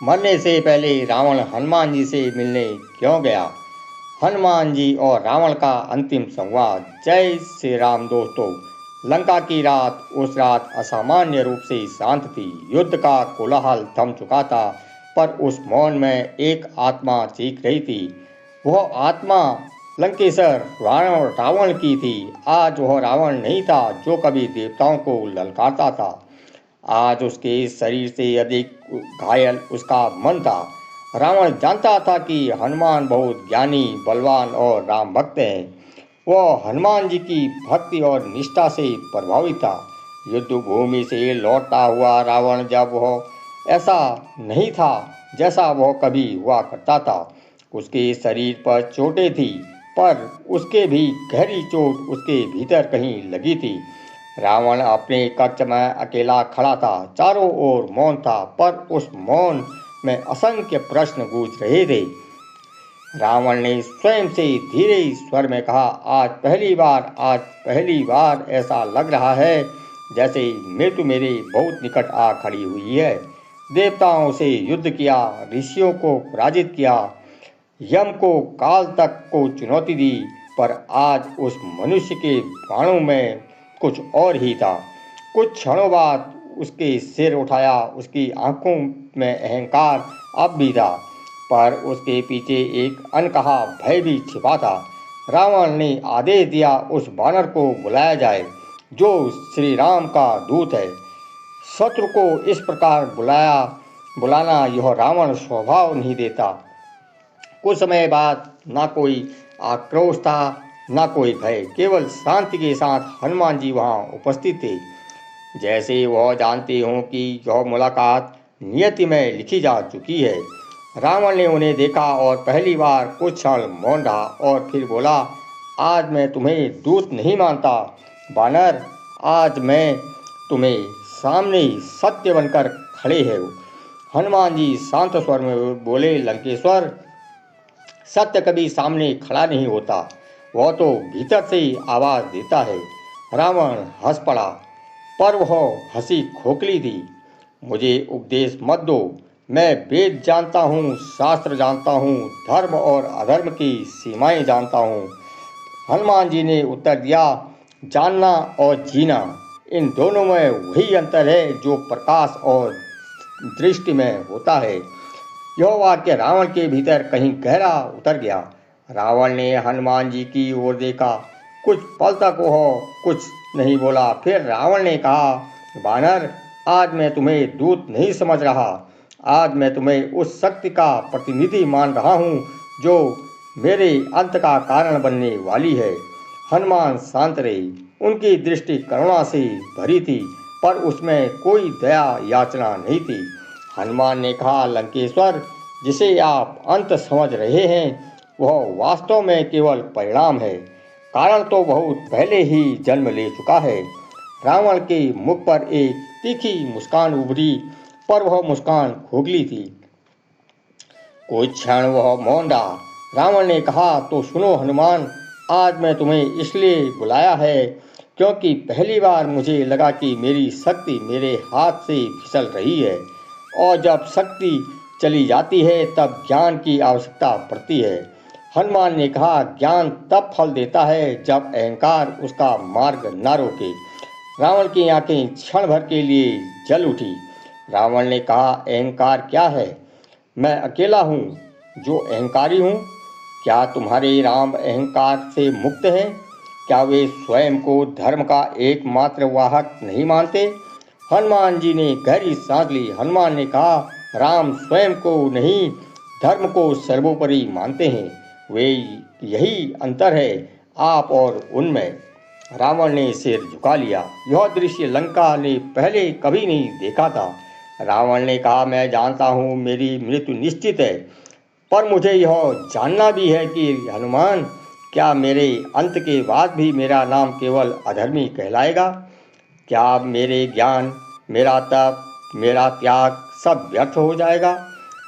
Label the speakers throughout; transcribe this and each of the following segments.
Speaker 1: मरने से पहले रावण हनुमान जी से मिलने क्यों गया? हनुमान जी और रावण का अंतिम संवाद। जय श्री राम दोस्तों। लंका की रात उस रात असामान्य रूप से शांत थी। युद्ध का कोलाहल थम चुका था, पर उस मौन में एक आत्मा चीख रही थी। वह आत्मा लंकेश्वर रावण की थी। आज वह रावण नहीं था जो कभी देवताओं को ललकारता था। आज उसके शरीर से अधिक घायल उसका मन था। रावण जानता था कि हनुमान बहुत ज्ञानी, बलवान और राम भक्त हैं। वह हनुमान जी की भक्ति और निष्ठा से प्रभावित था। युद्ध भूमि से लौटता हुआ रावण जब वह ऐसा नहीं था जैसा वह कभी हुआ करता था। उसके शरीर पर चोटें थी, पर उसके भी गहरी चोट उसके भीतर कहीं लगी थी। रावण अपने कक्ष में अकेला खड़ा था। चारों ओर मौन था, पर उस मौन में असंख्य प्रश्न गूंज रहे थे। रावण ने स्वयं से धीरे स्वर में कहा, आज पहली बार ऐसा लग रहा है जैसे मृत्यु मेरे बहुत निकट आ खड़ी हुई है। देवताओं से युद्ध किया, ऋषियों को पराजित किया, यम को, काल तक को चुनौती दी, पर आज उस मनुष्य के बाणों में कुछ और ही था। कुछ क्षणों बाद उसके सिर उठाया, उसकी आंखों में अहंकार अब भी था, पर उसके पीछे एक अनकहा भय भी छिपा था। रावण ने आदेश दिया, उस बानर को बुलाया जाए जो श्री राम का दूत है। शत्रु को इस प्रकार बुलाना यह रावण स्वभाव नहीं देता। कुछ समय बाद ना कोई आक्रोश था, ना कोई भय, केवल शांति के साथ हनुमान जी वहां उपस्थित थे, जैसे वह जानते हों कि यह मुलाकात नियति में लिखी जा चुकी है। रावण ने उन्हें देखा और पहली बार कुछ क्षण मौन रहा और फिर बोला, आज मैं तुम्हें दूत नहीं मानता बानर, आज मैं तुम्हें सामने सत्य बनकर खड़े हैं। हनुमान जी शांत स्वर में बोले, लंकेश्वर, सत्य कभी सामने खड़ा नहीं होता, वह तो भीतर से आवाज देता है। रावण हंस पड़ा, पर वह हंसी खोखली थी। मुझे उपदेश मत दो, मैं वेद जानता हूँ, शास्त्र जानता हूँ, धर्म और अधर्म की सीमाएं जानता हूँ। हनुमान जी ने उत्तर दिया, जानना और जीना, इन दोनों में वही अंतर है जो प्रकाश और दृष्टि में होता है। यह वाक्य रावण के भीतर कहीं गहरा उतर गया। रावण ने हनुमान जी की ओर देखा। कुछ पल तक वह कुछ नहीं बोला। फिर रावण ने कहा, बानर, आज मैं तुम्हें दूत नहीं समझ रहा, आज मैं तुम्हें उस शक्ति का प्रतिनिधि मान रहा हूँ जो मेरे अंत का कारण बनने वाली है। हनुमान शांत रहे। उनकी दृष्टि करुणा से भरी थी, पर उसमें कोई दया याचना नहीं थी। हनुमान ने कहा, लंकेश्वर, जिसे आप अंत समझ रहे हैं वह वास्तव में केवल परिणाम है। कारण तो बहुत पहले ही जन्म ले चुका है। रावण के मुख पर एक तीखी मुस्कान उभरी, पर वह मुस्कान खोखली थी। कुछ क्षण वह मौन रहा। रावण ने कहा, तो सुनो हनुमान, आज मैं तुम्हें इसलिए बुलाया है क्योंकि पहली बार मुझे लगा कि मेरी शक्ति मेरे हाथ से फिसल रही है, और जब शक्ति चली जाती है तब ज्ञान की आवश्यकता पड़ती है। हनुमान ने कहा, ज्ञान तब फल देता है जब अहंकार उसका मार्ग न रोके। रावण की आंखें क्षण भर के लिए जल उठी। रावण ने कहा, अहंकार क्या है? मैं अकेला हूँ जो अहंकारी हूँ। क्या तुम्हारे राम अहंकार से मुक्त हैं? क्या वे स्वयं को धर्म का एकमात्र वाहक नहीं मानते? हनुमान जी ने गहरी सांस ली। हनुमान ने कहा, राम स्वयं को नहीं, धर्म को सर्वोपरि मानते हैं। वे यही अंतर है आप और उनमें। रावण ने सिर झुका लिया। यह दृश्य लंका ने पहले कभी नहीं देखा था। रावण ने कहा, मैं जानता हूँ मेरी मृत्यु निश्चित है, पर मुझे यह जानना भी है कि हनुमान, क्या मेरे अंत के बाद भी मेरा नाम केवल अधर्मी कहलाएगा? क्या मेरे ज्ञान, मेरा तप, मेरा त्याग सब व्यर्थ हो जाएगा?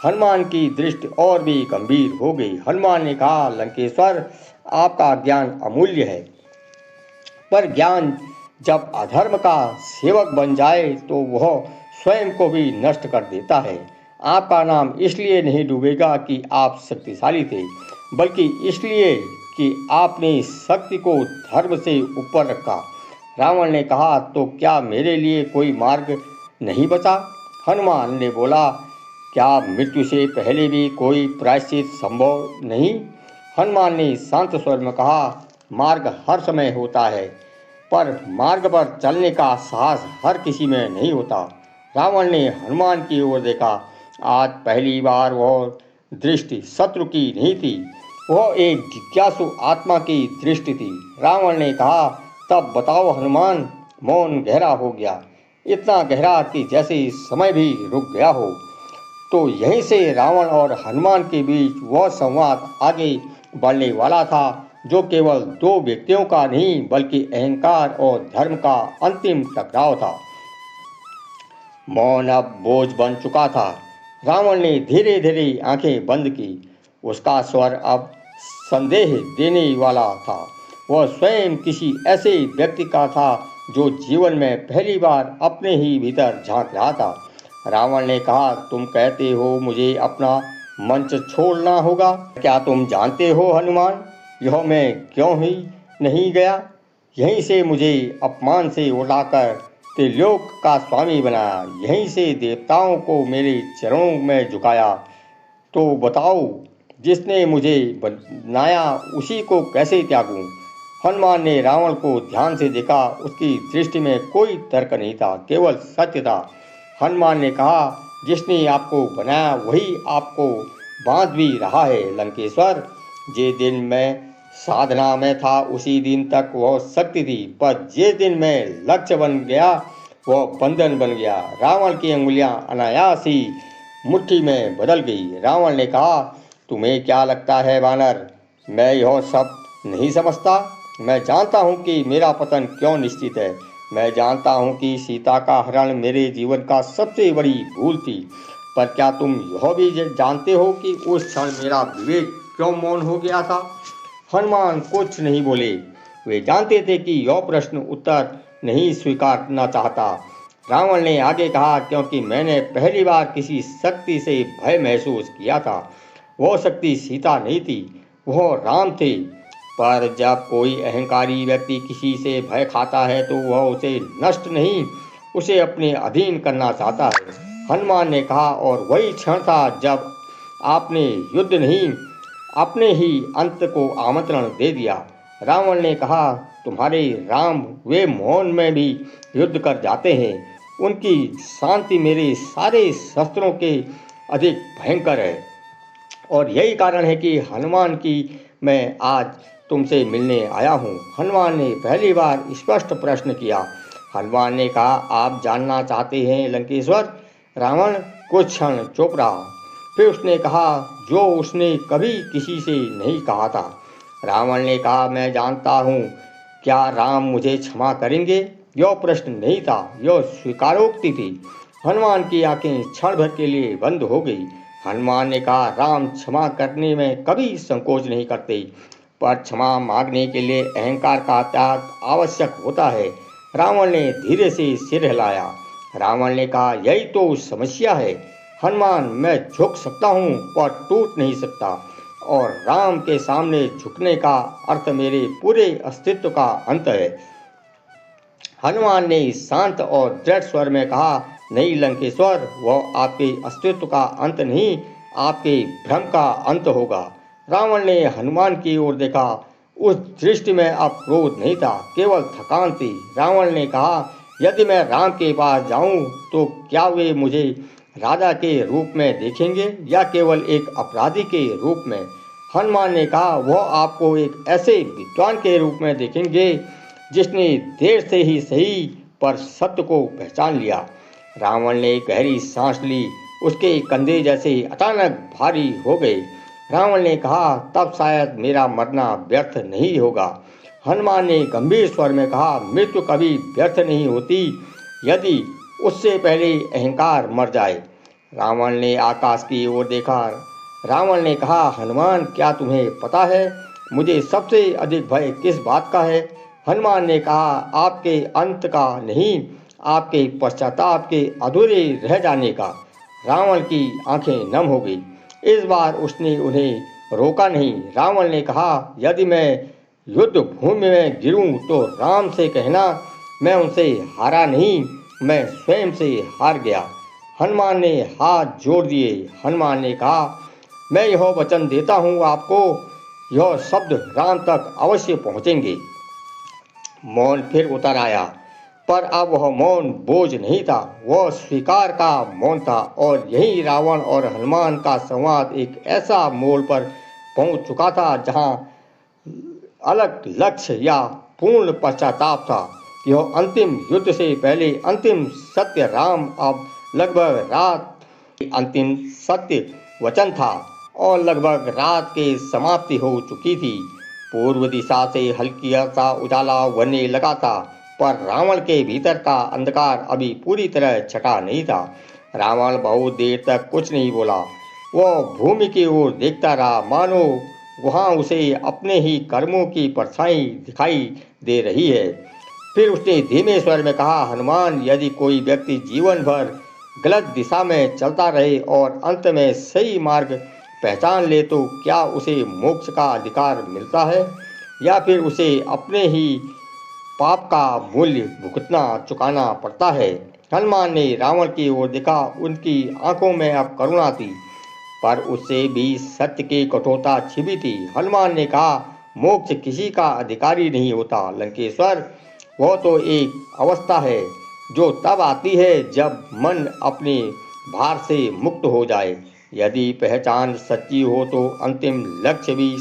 Speaker 1: हनुमान की दृष्टि और भी गंभीर हो गई। हनुमान ने कहा, लंकेश्वर, आपका ज्ञान अमूल्य है, पर ज्ञान जब अधर्म का सेवक बन जाए तो वह स्वयं को भी नष्ट कर देता है। आपका नाम इसलिए नहीं डूबेगा कि आप शक्तिशाली थे, बल्कि इसलिए कि आपने शक्ति को धर्म से ऊपर रखा। रावण ने कहा, तो क्या मेरे लिए कोई मार्ग नहीं बचा? हनुमान ने बोला, क्या मृत्यु से पहले भी कोई प्रायश्चित संभव नहीं? हनुमान ने शांत स्वर में कहा, मार्ग हर समय होता है, पर मार्ग पर चलने का साहस हर किसी में नहीं होता। रावण ने हनुमान की ओर देखा। आज पहली बार वह दृष्टि शत्रु की नहीं थी, वह एक जिज्ञासु आत्मा की दृष्टि थी। रावण ने कहा, तब बताओ हनुमान। मौन गहरा हो गया, इतना गहरा कि जैसे समय भी रुक गया हो। तो यहीं से रावण और हनुमान के बीच वह संवाद आगे बढ़ने वाला था, जो केवल दो व्यक्तियों का नहीं बल्कि अहंकार और धर्म का अंतिम टकराव था। मौन अब बोझ बन चुका था। रावण ने धीरे धीरे आंखें बंद की। उसका स्वर अब संदेह देने वाला था। वह स्वयं किसी ऐसे व्यक्ति का था जो जीवन में पहली बार अपने ही भीतर झांक रहा था। रावण ने कहा, तुम कहते हो मुझे अपना मंच छोड़ना होगा। क्या तुम जानते हो हनुमान, यह मैं क्यों ही नहीं गया? यहीं से मुझे अपमान से उड़ाकर त्रिलोक का स्वामी बनाया, यहीं से देवताओं को मेरे चरणों में झुकाया। तो बताओ, जिसने मुझे बनाया उसी को कैसे त्यागूं? हनुमान ने रावण को ध्यान से देखा। उसकी दृष्टि में कोई तर्क नहीं था, केवल सत्य था। हनुमान ने कहा, जिसने आपको बनाया वही आपको बांध भी रहा है लंकेश्वर। जे दिन मैं साधना में था उसी दिन तक वह शक्ति थी, पर जिस दिन मैं लक्ष्य बन गया वह बंधन बन गया। रावण की अंगुलियां अनायास ही मुट्ठी में बदल गई। रावण ने कहा, तुम्हें क्या लगता है वानर, मैं यह सब नहीं समझता? मैं जानता हूँ कि मेरा पतन क्यों निश्चित है। मैं जानता हूँ कि सीता का हरण मेरे जीवन का सबसे बड़ी भूल थी, पर क्या तुम यह भी जानते हो कि उस क्षण मेरा विवेक क्यों मौन हो गया था? हनुमान कुछ नहीं बोले। वे जानते थे कि यह प्रश्न उत्तर नहीं स्वीकारना चाहता। रावण ने आगे कहा, क्योंकि मैंने पहली बार किसी शक्ति से भय महसूस किया था। वह शक्ति सीता नहीं थी, वह राम थे। पर जब कोई अहंकारी व्यक्ति किसी से भय खाता है तो वह उसे नष्ट नहीं, उसे अपने अधीन करना चाहता है। हनुमान ने कहा, और वही क्षण था जब आपने युद्ध नहीं अपने ही अंत को आमंत्रण दे दिया। रावण ने कहा, तुम्हारे राम वे मौन में भी युद्ध कर जाते हैं। उनकी शांति मेरे सारे शस्त्रों के अधिक भयंकर है, और यही कारण है कि हनुमान की मैं आज तुमसे मिलने आया हूँ। हनुमान ने पहली बार स्पष्ट प्रश्न किया। हनुमान ने कहा, आप जानना चाहते हैं लंकेश्वर? रावण कुछ क्षण चुप रहा, फिर उसने कहा जो उसने कभी किसी से नहीं कहा था। रावण ने कहा, मैं जानता हूँ। क्या राम मुझे क्षमा करेंगे? यह प्रश्न नहीं था, यह स्वीकारोक्ति थी। हनुमान की आंखें क्षण भर के लिए बंद हो गई। हनुमान ने कहा, राम क्षमा करने में कभी संकोच नहीं करते, पर क्षमा मांगने के लिए अहंकार का त्याग आवश्यक होता है। रावण ने धीरे से सिर हिलाया। रावण ने कहा, यही तो समस्या है हनुमान, मैं झुक सकता हूँ पर टूट नहीं सकता, और राम के सामने झुकने का अर्थ मेरे पूरे अस्तित्व का अंत है। हनुमान ने शांत और दृढ़ स्वर में कहा, नहीं लंकेश्वर, वह आपके अस्तित्व का अंत नहीं, आपके भ्रम का अंत होगा। रावण ने हनुमान की ओर देखा। उस दृष्टि में अब क्रोध नहीं था, केवल थकान थी। रावण ने कहा, यदि मैं राम के पास जाऊं तो क्या वे मुझे राजा के रूप में देखेंगे या केवल एक अपराधी के रूप में? हनुमान ने कहा, वह आपको एक ऐसे विद्वान के रूप में देखेंगे जिसने देर से ही सही पर सत्य को पहचान लिया। रावण ने गहरी सांस ली। उसके कंधे जैसे अचानक भारी हो गए। रावण ने कहा, तब शायद मेरा मरना व्यर्थ नहीं होगा। हनुमान ने गंभीर स्वर में कहा, मृत्यु कभी व्यर्थ नहीं होती यदि उससे पहले अहंकार मर जाए। रावण ने आकाश की ओर देखा। रावण ने कहा, हनुमान, क्या तुम्हें पता है मुझे सबसे अधिक भय किस बात का है? हनुमान ने कहा, आपके अंत का नहीं, आपके पश्चाताप के अधूरे रह जाने का। रावण की आंखें नम हो गई। इस बार उसने उन्हें रोका नहीं। रावण ने कहा, यदि मैं युद्ध भूमि में गिरूं तो राम से कहना मैं उनसे हारा नहीं, मैं स्वयं से हार गया। हनुमान ने हाथ जोड़ दिए। हनुमान ने कहा, मैं यह वचन देता हूँ आपको, यह शब्द राम तक अवश्य पहुँचेंगे। मौन फिर उतर आया, पर अब वह मौन बोझ नहीं था, वह स्वीकार का मौन था। और यही रावण और हनुमान का संवाद एक ऐसा मोड़ पर पहुंच चुका था जहां अलग लक्ष्य या पूर्ण पश्चाताप था। यह अंतिम युद्ध से पहले अंतिम सत्य राम अब लगभग रात अंतिम सत्य वचन था और लगभग रात के समाप्ति हो चुकी थी। पूर्व दिशा से हल्की सा उजाला उभरने लगा था, पर रावण के भीतर का अंधकार अभी पूरी तरह छटा नहीं था। रावण बहुत देर तक कुछ नहीं बोला। वह भूमि की ओर देखता रहा, मानो वहाँ उसे अपने ही कर्मों की परछाई दिखाई दे रही है। फिर उसने धीमे स्वर में कहा, हनुमान, यदि कोई व्यक्ति जीवन भर गलत दिशा में चलता रहे और अंत में सही मार्ग पहचान ले तो क्या उसे मोक्ष का अधिकार मिलता है या फिर उसे अपने ही पाप का मूल्य भुगतना चुकाना पड़ता है। हनुमान ने रावण की ओर देखा। उनकी आंखों में अब करुणा थी, पर उससे भी सत्य की कठोरता छिपी थी। हनुमान ने कहा, मोक्ष किसी का अधिकारी नहीं होता लंकेश्वर, वह तो एक अवस्था है जो तब आती है जब मन अपने भार से मुक्त हो जाए। यदि पहचान सच्ची हो तो अंतिम लक्ष्य भी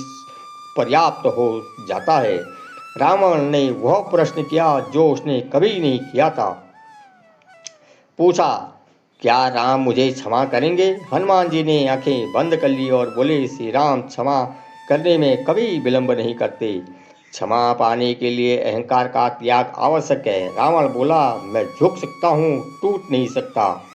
Speaker 1: पर्याप्त हो जाता है। रावण ने वह प्रश्न किया जो उसने कभी नहीं किया था। पूछा, क्या राम मुझे क्षमा करेंगे? हनुमान जी ने आंखें बंद कर ली और बोले, श्री राम क्षमा करने में कभी विलंब नहीं करते। क्षमा पाने के लिए अहंकार का त्याग आवश्यक है। रावण बोला, मैं झुक सकता हूँ, टूट नहीं सकता।